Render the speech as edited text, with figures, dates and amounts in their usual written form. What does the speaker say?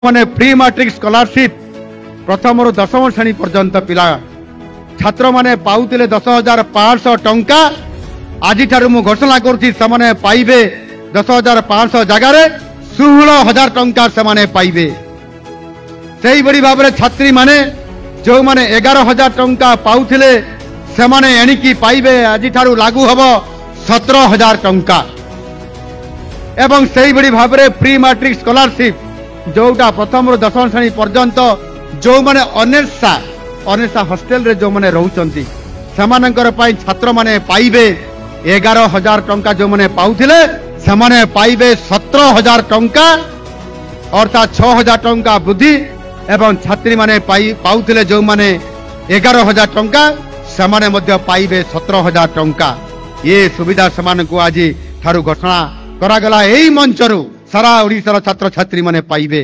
माने pre matric scholarship प्रथम रु दशम श्रेणी पर्यंत पिला छात्र माने पाउतिले 10,500 टंका आज मु घोषणा करुच्ची से पाइबे 10,500 जगार 16,000 टंका से पाइबे। से बड़ी भाव में छात्री माने जो माने 11,000 टंका पाउतिले से एणिकी पाइबे आज लागू हब 17,000 टंका। एवं से बड़ी भाव में प्री मैट्रिक स्कॉलरशिप जोटा प्रथम रु दशम श्रेणी पर्यंत जो माने अनेसा हॉस्टेल रे जो माने रहउचंती समानकर पाई छात्र माने पाइबे 11,000 टंका जो माने पाउथिले समाने पाइबे 17,000 टंका अर्थात 6,000 टंका वृद्धि एवं छात्री माने पाउथिले जो माने 11,000 टंका समाने मध्य पाइबे 17,000 टंका। ये सुविधा समान को आज ठारू घोषणा करागला एई मंचरू सारा ओडिशार छात्र छात्री माने पाइबे।